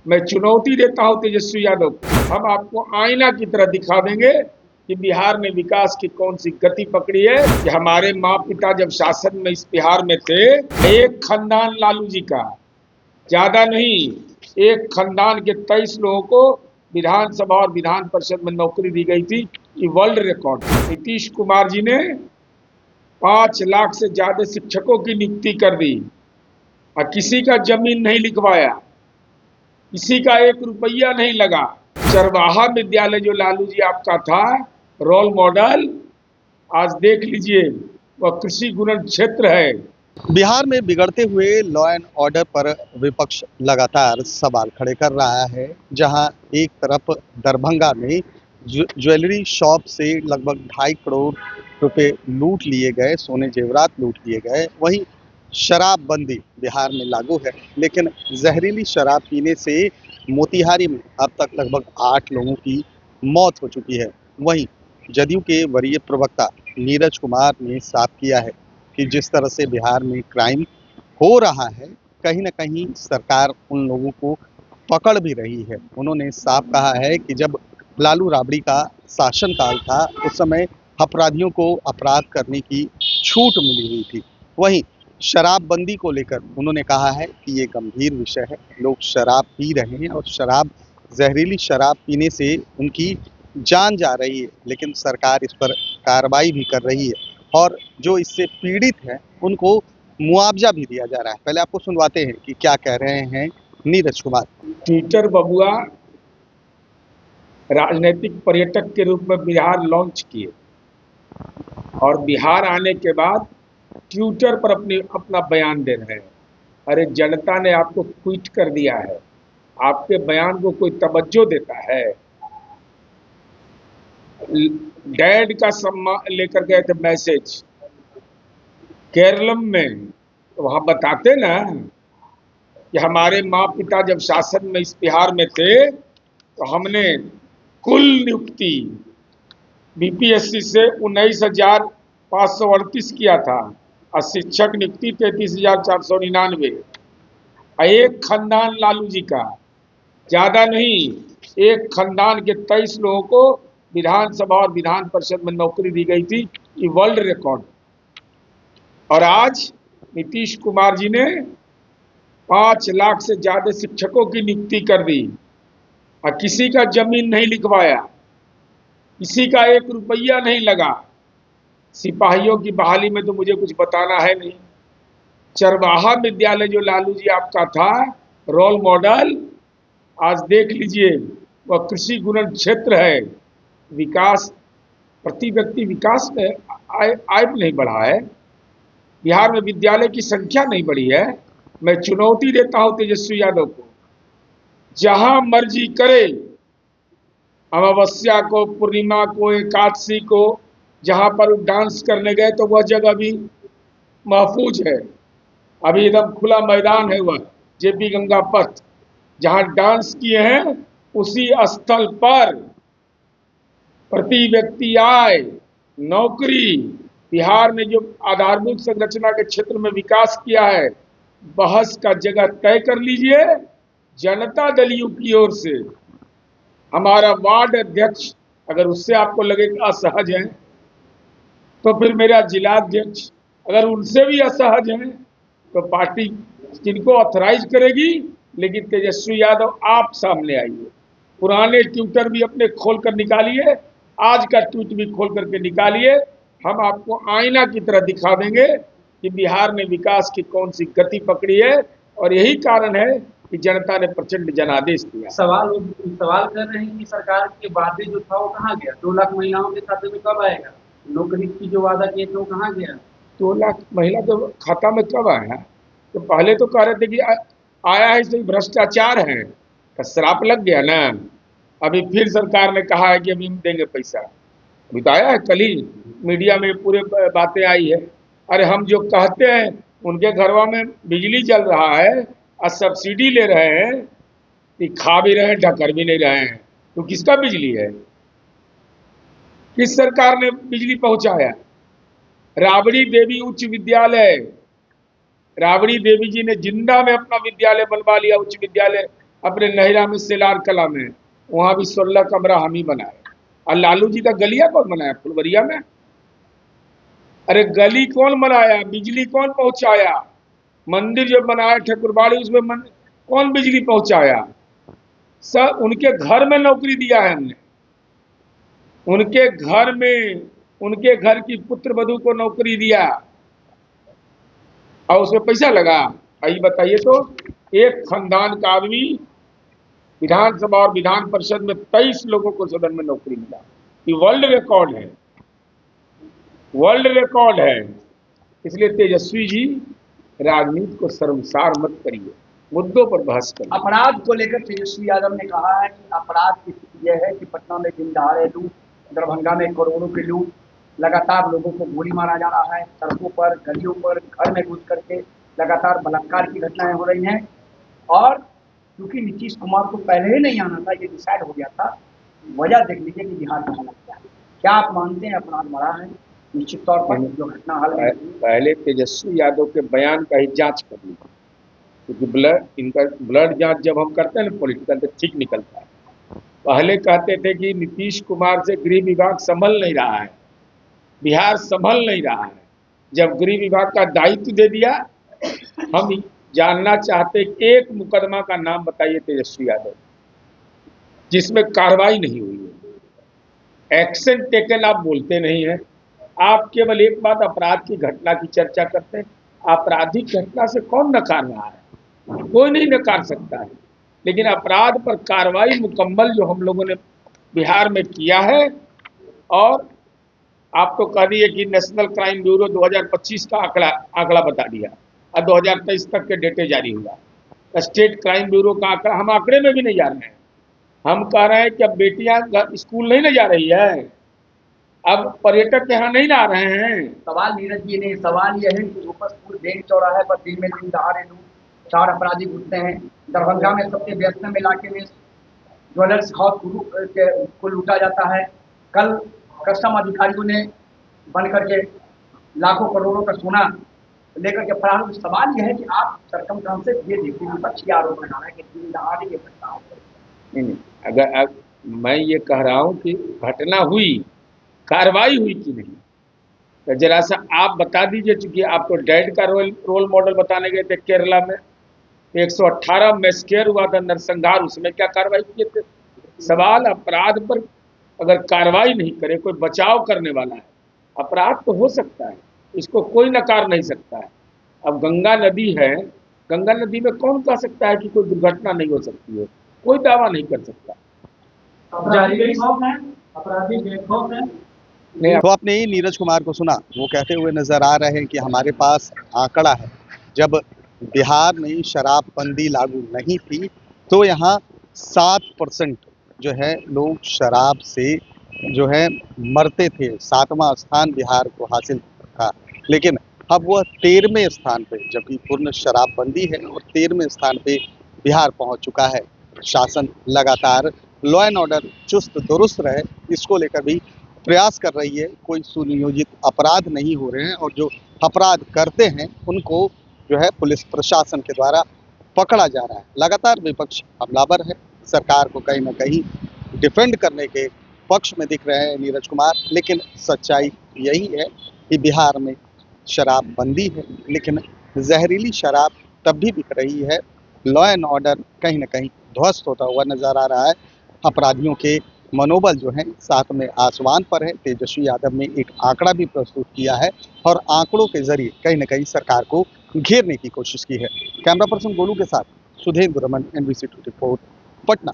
मैं चुनौती देता हूं तेजस्वी यादव को। हम आपको आईना की तरह दिखा देंगे कि बिहार में विकास की कौन सी गति पकड़ी है। कि हमारे माँ पिता जब शासन में इस बिहार में थे, एक खानदान लालू जी का, ज्यादा नहीं, एक खानदान के 23 लोगों को विधानसभा और विधान परिषद में नौकरी दी गई थी। ये वर्ल्ड रिकॉर्ड। नीतीश कुमार जी ने 5 लाख से ज्यादा शिक्षकों की नियुक्ति कर दी और किसी का जमीन नहीं लिखवाया, किसी का 1 रुपया नहीं लगा। चरवाहा विद्यालय जो लालू जी आपका था रोल मॉडल, आज देख लीजिए वह कृषि गुणन क्षेत्र है। बिहार में बिगड़ते हुए लॉ एंड ऑर्डर पर विपक्ष लगातार सवाल खड़े कर रहा है। जहां एक तरफ दरभंगा में ज्वेलरी शॉप से लगभग 2.5 करोड़ रुपए लूट लिए गए, सोने जेवरात लूट लिए गए, वहीं शराबबंदी बिहार में लागू है, लेकिन जहरीली शराब पीने से मोतिहारी में अब तक लगभग 8 लोगों की मौत हो चुकी है। वहीं जदयू के वरीय प्रवक्ता नीरज कुमार ने साफ किया है कि जिस तरह से बिहार में क्राइम हो रहा है, कहीं ना कहीं सरकार उन लोगों को पकड़ भी रही है। उन्होंने साफ कहा है कि जब लालू राबड़ी का शासनकाल था, उस समय अपराधियों को अपराध करने की छूट मिली हुई थी। वहीं शराबबंदी को लेकर उन्होंने कहा है कि ये गंभीर विषय है। लोग शराब पी रहे हैं और जहरीली शराब पीने से उनकी जान जा रही है, लेकिन सरकार इस पर कार्रवाई भी कर रही है और जो इससे पीड़ित हैं उनको मुआवजा भी दिया जा रहा है। पहले आपको सुनवाते हैं कि क्या कह रहे हैं नीरज कुमार। ट्विटर बबुआ राजनीतिक पर्यटक के रूप में बिहार लॉन्च किए और बिहार आने के बाद ट्विटर पर अपना बयान दे रहे हैं। अरे जनता ने आपको ट्वीट कर दिया है, आपके बयान को कोई तवज्जो देता है? डैड का सम्मान लेकर गए थे मैसेज केरलम में, तो वहां बताते ना कि हमारे माँ पिता जब शासन में इस बिहार में थे तो हमने कुल नियुक्ति बीपीएससी से 19,538 किया था और शिक्षक नियुक्ति 33,499। एक खानदान लालू जी का, ज्यादा नहीं, एक खानदान के 23 लोगों को विधानसभा और विधान परिषद में नौकरी दी गई थी। ये वर्ल्ड रिकॉर्ड। और आज नीतीश कुमार जी ने 5 लाख से ज्यादा शिक्षकों की नियुक्ति कर दी और किसी का जमीन नहीं लिखवाया, किसी का 1 रुपया नहीं लगा। सिपाहियों की बहाली में तो मुझे कुछ बताना है नहीं। चरवाहा विद्यालय जो लालू जी आपका था रोल मॉडल, आज देख लीजिए वह कृषि गुणन क्षेत्र है। विकास, प्रति व्यक्ति विकास में आय नहीं बढ़ा है। बिहार में विद्यालय की संख्या नहीं बढ़ी है। मैं चुनौती देता हूं तेजस्वी यादव को, जहां मर्जी करे, अमावस्या को, पूर्णिमा को, एकादशी को, जहां पर डांस करने गए तो वह जगह भी महफूज है। अभी एकदम खुला मैदान है वह जेपी गंगा पथ, जहां डांस किए हैं उसी स्थल पर प्रति व्यक्ति आय, नौकरी, बिहार में जो आधारभूत संरचना के क्षेत्र में विकास किया है, बहस का जगह तय कर लीजिए। जनता दल यू की ओर से हमारा वार्ड अध्यक्ष, अगर उससे आपको लगे कि असहज है तो फिर मेरा जिलाध्यक्ष, अगर उनसे भी असहज है तो पार्टी जिनको ऑथराइज करेगी। लेकिन तेजस्वी यादव आप सामने आइए, पुराने ट्विटर भी अपने खोल कर निकालिए, आज का ट्वीट भी खोल करके निकालिए। हम आपको आईना की तरह दिखा देंगे कि बिहार में विकास की कौन सी गति पकड़ी है और यही कारण है कि जनता ने प्रचंड जनादेश दिया। सवाल कर रहे हैं कि सरकार के वादे जो था वो कहाँ गया? 2 लाख महिलाओं के खाते में कब आएगा? नौकरी की जो वादा किए थे वो कहाँ गया? 2 लाख महिला के खाता में कब आया? तो पहले तो कह रहे थे कि आया है, इसलिए भ्रष्टाचार है, तो श्राप लग गया ना। अभी फिर सरकार ने कहा है कि अभी देंगे पैसा। अभी तो आया है, कल ही मीडिया में पूरे बातें आई है। अरे हम जो कहते हैं उनके घरवा में बिजली जल रहा है और सब्सिडी ले रहे हैं, कि खा भी रहे हैं ढकर भी नहीं रहे हैं, तो किसका बिजली है? किस सरकार ने बिजली पहुंचाया? राबड़ी देवी उच्च विद्यालय, राबड़ी देवी जी ने जिंदा में अपना विद्यालय बनवा लिया, उच्च विद्यालय अपने नहरा में सेलार कला में, वहां भी 16 कमरा हम ही बनाए। और लालू जी का गलिया कौन बनाया फुलवरिया में? अरे गली कौन बनाया, बिजली कौन पहुंचाया? मंदिर जो बनाया ठकुरबाड़ी उसमें कौन बिजली पहुंचाया? सब उनके घर में नौकरी दिया है हमने, उनके घर में, उनके घर की पुत्र वधू को नौकरी दिया और उसमें पैसा लगा। आइए बताइए तो, एक खानदान का आदमी विधानसभा और विधान परिषद में 23 लोगों को सदन में नौकरी मिला। ये वर्ल्ड रिकॉर्ड है, वर्ल्ड रिकॉर्ड है। इसलिए तेजस्वी जी राजनीति को शर्मसार मत करिए, मुद्दों पर बहस करिए। अपराध को लेकर तेजस्वी यादव ने कहा है कि अपराध की स्थिति यह है कि पटना में दिन दहाड़े लूट, दरभंगा में करोड़ों की लूट, लगातार लोगों को गोली मारा जा रहा है, सड़कों पर, गलियों पर, घर में घुस करके लगातार बलात्कार की घटनाएं हो रही हैं। और क्योंकि नीतीश कुमार को पहले ही नहीं आना था, ये डिसाइड हो गया था। वजह देख लीजिए कि बिहार का हालत क्या है। क्या आप मानते हैं अपराध बढ़ा है? निश्चित तौर पर जो घटना हाल पहले तेजस्वी यादव के बयान का ही जांच कर लीजिए, क्योंकि इनका ब्लड जांच जब हम करते हैं ना पॉलिटिकल, तो ठीक निकलता है। पहले कहते थे कि नीतीश कुमार से गृह विभाग संभल नहीं रहा है, बिहार संभल नहीं रहा है। जब गृह विभाग का दायित्व दे दिया, हम जानना चाहते एक मुकदमा का नाम बताइए तेजस्वी यादव जिसमें कार्रवाई नहीं हुई है। एक्शन टेकन आप बोलते नहीं है, आप केवल एक बात अपराध की घटना की चर्चा करते हैं। आपराधिक घटना से कौन नकार रहा है? कोई नहीं नकार सकता है, लेकिन अपराध पर कार्रवाई मुकम्मल जो हम लोगों ने बिहार में किया है। और आप तो कह दिए कि नेशनल क्राइम ब्यूरो 2025 का आंकड़ा बता दिया और 2023 तक के डेटे जारी हुआ। स्टेट क्राइम ब्यूरो का आंकड़ा, हम आंकड़े में भी नहीं जा रहे हैं। हम कह रहे हैं कि अब बेटियां स्कूल नहीं ले जा रही है, अब पर्यटक यहाँ नहीं ला रहे हैं। सवाल नीरज जी ने, सवाल यह है कि गोपालपुर बैंक चौराहे पर दिन में दिन दहाड़े लूट, 4 अपराधी घुसते हैं। दरभंगा में सबसे व्यस्तम इलाके में ज्वेलर्स हाउस को लूटा जाता है। कल कस्टम अधिकारियों ने बन करके लाखों करोड़ों का सोना लेकर के फरार हुए। सवाल यह है कि आप सरकमस्टांसेस ये देखिए, विपक्ष ये आरोप लगा रहा है कि दिन दहाड़े ये घटना हो गई। अगर मैं ये कह रहा हूँ कि घटना हुई, कार्रवाई हुई कि नहीं, तो जरा सा आप बता दीजिए। चूंकि आप तो डैड का रोल मॉडल बताने गए थे केरला में, 118 मैस्केर हुआ था नरसंहार, उसमें क्या कार्रवाई किए थे? सवाल अपराध पर अगर कार्रवाई नहीं करे, कोई बचाव करने वाला है, अपराध तो हो सकता है, इसको कोई नकार नहीं सकता है। अब गंगा नदी है, गंगा नदी में कौन कह सकता है कि कोई दुर्घटना नहीं हो सकती है? कोई दावा नहीं कर सकता। तो आपने ही नीरज कुमार को सुना, वो कहते हुए नजर आ रहे हैं कि हमारे पास आंकड़ा है, जब बिहार में शराबबंदी लागू नहीं थी तो यहाँ 7% जो है लोग शराब से जो है मरते थे। 7वां स्थान बिहार को हासिल था, लेकिन अब वह 13वें स्थान पे, जबकि पूर्ण शराबबंदी है, और 13वें स्थान पे बिहार पहुंच चुका है। शासन लगातार लॉ एंड ऑर्डर चुस्त दुरुस्त रहे, इसको लेकर भी प्रयास कर रही है। कोई सुनियोजित अपराध नहीं हो रहे हैं, और जो अपराध करते हैं उनको जो है पुलिस प्रशासन के द्वारा पकड़ा जा रहा है। लगातार विपक्ष हमलावर है, सरकार को कहीं ना कहीं डिफेंड करने के पक्ष में दिख रहे हैं नीरज कुमार, लेकिन सच्चाई यही है कि बिहार में शराबबंदी है, लेकिन जहरीली शराब तब भी बिक रही है। लॉ एंड ऑर्डर कहीं ना कहीं ध्वस्त होता हुआ नजर आ रहा है। अपराधियों के मनोबल जो है साथ में आसमान पर है। तेजस्वी यादव ने एक आंकड़ा भी प्रस्तुत किया है और आंकड़ों के जरिए कहीं ना कहीं सरकार को घेरने की कोशिश की है। कैमरा पर्सन गोलू के साथ सुधेंद्र रमन, NBC 24 पटना।